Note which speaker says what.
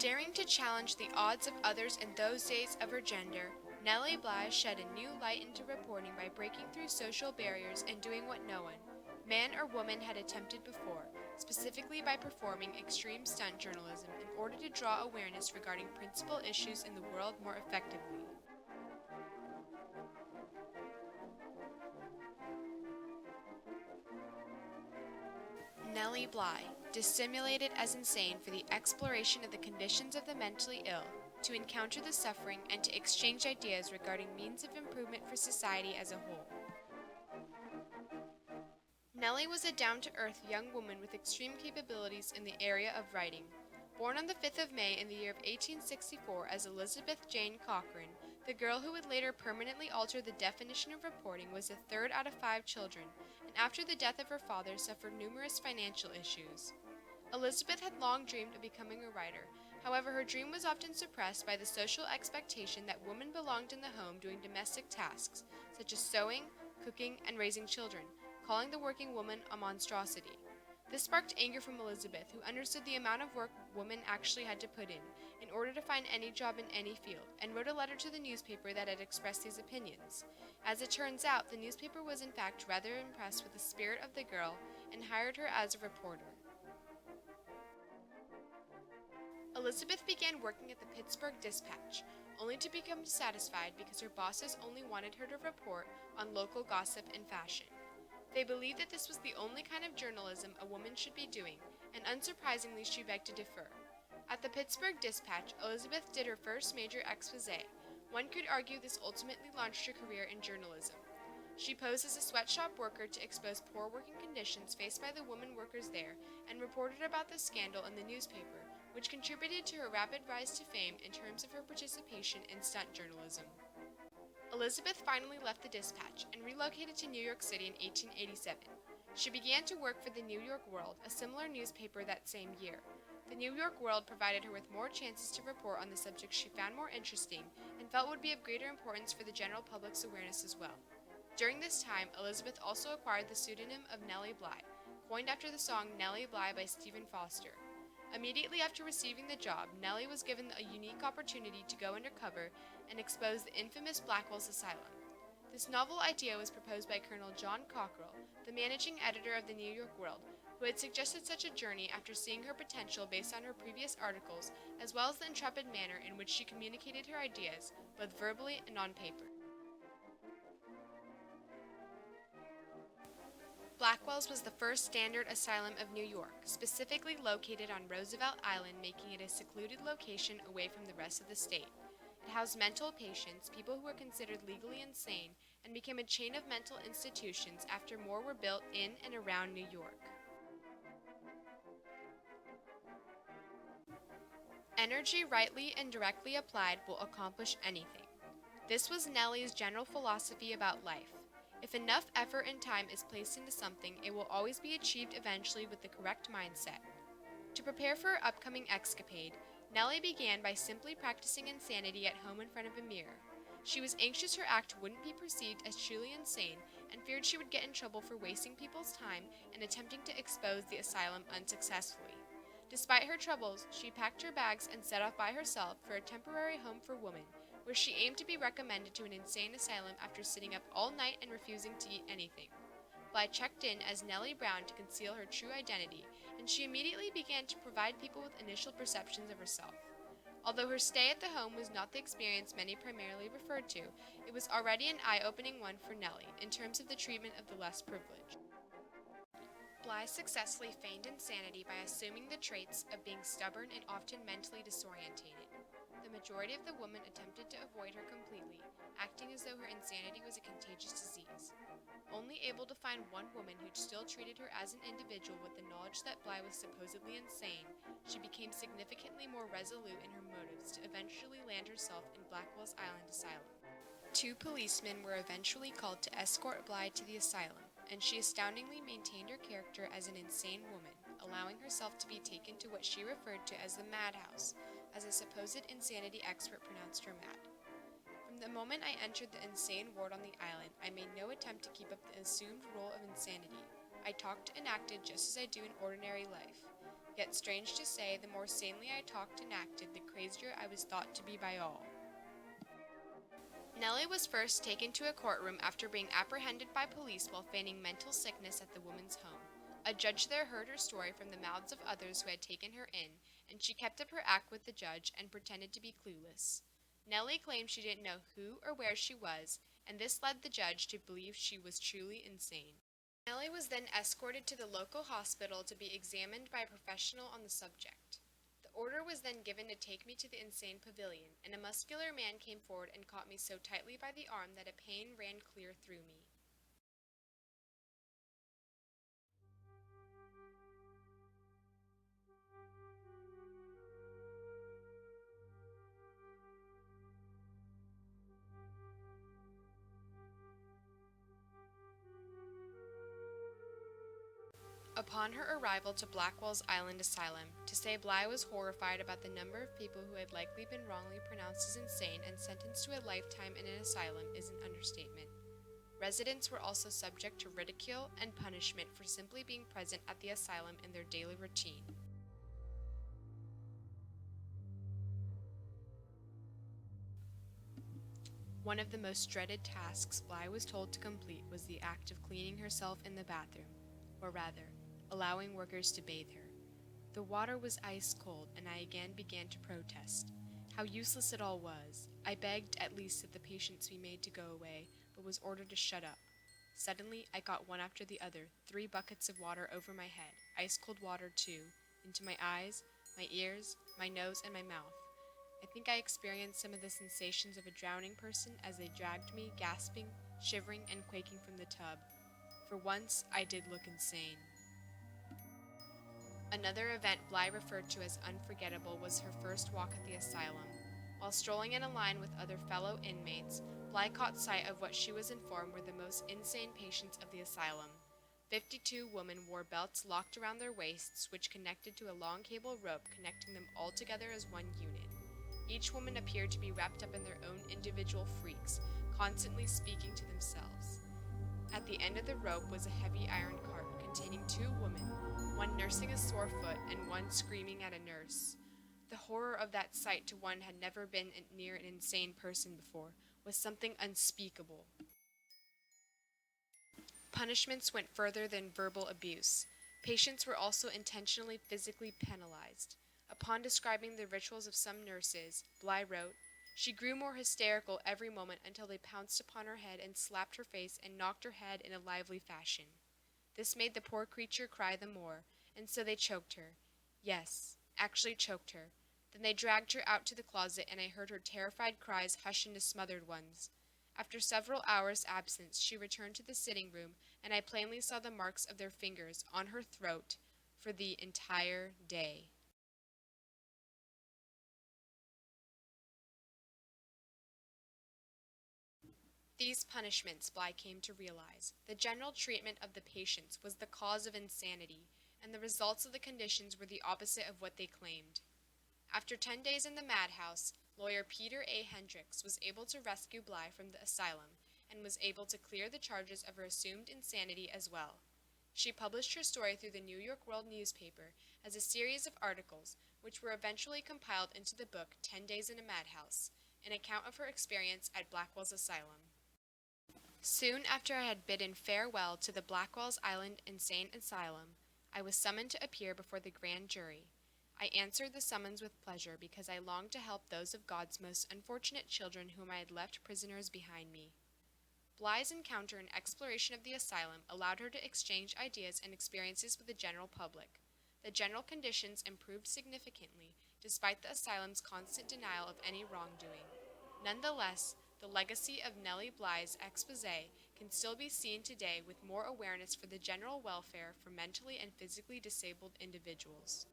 Speaker 1: Daring to challenge the odds of others in those days of her gender, Nellie Bly shed a new light into reporting by breaking through social barriers and doing what no one, man or woman, had attempted before, specifically by performing extreme stunt journalism in order to draw awareness regarding principal issues in the world more effectively. Nellie Bly, dissimulated as insane for the exploration of the conditions of the mentally ill, to encounter the suffering, and to exchange ideas regarding means of improvement for society as a whole. Nellie was a down-to-earth young woman with extreme capabilities in the area of writing. Born on the 5th of May in the year of 1864 as Elizabeth Jane Cochran, the girl who would later permanently alter the definition of reporting was the third out of 5 children, and after the death of her father suffered numerous financial issues. Elizabeth had long dreamed of becoming a writer. However, her dream was often suppressed by the social expectation that women belonged in the home doing domestic tasks, such as sewing, cooking, and raising children, calling the working woman a monstrosity. This sparked anger from Elizabeth, who understood the amount of work women actually had to put in order to find any job in any field, and wrote a letter to the newspaper that had expressed these opinions. As it turns out, the newspaper was in fact rather impressed with the spirit of the girl and hired her as a reporter. Elizabeth began working at the Pittsburgh Dispatch, only to become dissatisfied because her bosses only wanted her to report on local gossip and fashion. They believed that this was the only kind of journalism a woman should be doing, and unsurprisingly she begged to defer. At the Pittsburgh Dispatch, Elizabeth did her first major exposé. One could argue this ultimately launched her career in journalism. She posed as a sweatshop worker to expose poor working conditions faced by the women workers there, and reported about the scandal in the newspaper, which contributed to her rapid rise to fame in terms of her participation in stunt journalism. Elizabeth finally left the Dispatch and relocated to New York City in 1887. She began to work for the New York World, a similar newspaper that same year. The New York World provided her with more chances to report on the subjects she found more interesting and felt would be of greater importance for the general public's awareness as well. During this time, Elizabeth also acquired the pseudonym of Nellie Bly, coined after the song Nellie Bly by Stephen Foster. Immediately after receiving the job, Nellie was given a unique opportunity to go undercover and expose the infamous Blackwell's Asylum. This novel idea was proposed by Colonel John Cockrell, the managing editor of the New York World, who had suggested such a journey after seeing her potential based on her previous articles, as well as the intrepid manner in which she communicated her ideas, both verbally and on paper. Blackwell's was the first standard asylum of New York, specifically located on Roosevelt Island, making it a secluded location away from the rest of the state. It housed mental patients, people who were considered legally insane, and became a chain of mental institutions after more were built in and around New York. Energy rightly and directly applied will accomplish anything. This was Nellie's general philosophy about life. If enough effort and time is placed into something, it will always be achieved eventually with the correct mindset. To prepare for her upcoming escapade, Nellie began by simply practicing insanity at home in front of a mirror. She was anxious her act wouldn't be perceived as truly insane and feared she would get in trouble for wasting people's time and attempting to expose the asylum unsuccessfully. Despite her troubles, she packed her bags and set off by herself for a temporary home for women, where she aimed to be recommended to an insane asylum after sitting up all night and refusing to eat anything. Bly checked in as Nellie Brown to conceal her true identity, and she immediately began to provide people with initial perceptions of herself. Although her stay at the home was not the experience many primarily referred to, it was already an eye-opening one for Nellie in terms of the treatment of the less privileged. Bly successfully feigned insanity by assuming the traits of being stubborn and often mentally disorientated. The majority of the women attempted to avoid her completely, acting as though her insanity was a contagious disease. Only able to find one woman who still treated her as an individual with the knowledge that Bly was supposedly insane, she became significantly more resolute in her motives to eventually land herself in Blackwell's Island Asylum. 2 policemen were eventually called to escort Bly to the asylum, and she astoundingly maintained her character as an insane woman, allowing herself to be taken to what she referred to as the madhouse, as a supposed insanity expert pronounced her mad. From the moment I entered the insane ward on the island, I made no attempt to keep up the assumed role of insanity. I talked and acted just as I do in ordinary life. Yet strange to say, the more sanely I talked and acted, the crazier I was thought to be by all. Nellie was first taken to a courtroom after being apprehended by police while feigning mental sickness at the woman's home. A judge there heard her story from the mouths of others who had taken her in, and she kept up her act with the judge and pretended to be clueless. Nellie claimed she didn't know who or where she was, and this led the judge to believe she was truly insane. Nellie was then escorted to the local hospital to be examined by a professional on the subject. The order was then given to take me to the insane pavilion, and a muscular man came forward and caught me so tightly by the arm that a pain ran clear through me. Upon her arrival to Blackwell's Island Asylum, to say Bly was horrified about the number of people who had likely been wrongly pronounced as insane and sentenced to a lifetime in an asylum is an understatement. Residents were also subject to ridicule and punishment for simply being present at the asylum in their daily routine. One of the most dreaded tasks Bly was told to complete was the act of cleaning herself in the bathroom, or rather, allowing workers to bathe her. The water was ice cold, and I again began to protest. How useless it all was. I begged at least that the patients be made to go away, but was ordered to shut up. Suddenly, I got one after the other, 3 buckets of water over my head, ice-cold water too, into my eyes, my ears, my nose, and my mouth. I think I experienced some of the sensations of a drowning person as they dragged me, gasping, shivering, and quaking from the tub. For once, I did look insane. Another event Bly referred to as unforgettable was her first walk at the asylum. While strolling in a line with other fellow inmates, Bly caught sight of what she was informed were the most insane patients of the asylum. 52 women wore belts locked around their waists, which connected to a long cable rope connecting them all together as one unit. Each woman appeared to be wrapped up in their own individual freaks, constantly speaking to themselves. At the end of the rope was a heavy iron cart containing 2 women, one nursing a sore foot and one screaming at a nurse. The horror of that sight to one who had never been near an insane person before was something unspeakable. Punishments went further than verbal abuse. Patients were also intentionally physically penalized. Upon describing the rituals of some nurses, Bly wrote, "She grew more hysterical every moment until they pounced upon her head and slapped her face and knocked her head in a lively fashion. This made the poor creature cry the more, and so they choked her. Yes, actually choked her. Then they dragged her out to the closet, and I heard her terrified cries hush into smothered ones. After several hours' absence, she returned to the sitting room, and I plainly saw the marks of their fingers on her throat for the entire day." These punishments, Bly came to realize. The general treatment of the patients was the cause of insanity, and the results of the conditions were the opposite of what they claimed. After 10 days in the madhouse, lawyer Peter A. Hendricks was able to rescue Bly from the asylum, and was able to clear the charges of her assumed insanity as well. She published her story through the New York World newspaper as a series of articles, which were eventually compiled into the book 10 Days in a Madhouse, an account of her experience at Blackwell's Asylum. Soon after I had bidden farewell to the Blackwell's Island Insane Asylum, I was summoned to appear before the grand jury. I answered the summons with pleasure because I longed to help those of God's most unfortunate children whom I had left prisoners behind me. Bly's encounter and exploration of the asylum allowed her to exchange ideas and experiences with the general public. The general conditions improved significantly, despite the asylum's constant denial of any wrongdoing. Nonetheless, the legacy of Nellie Bly's expose can still be seen today with more awareness for the general welfare for mentally and physically disabled individuals.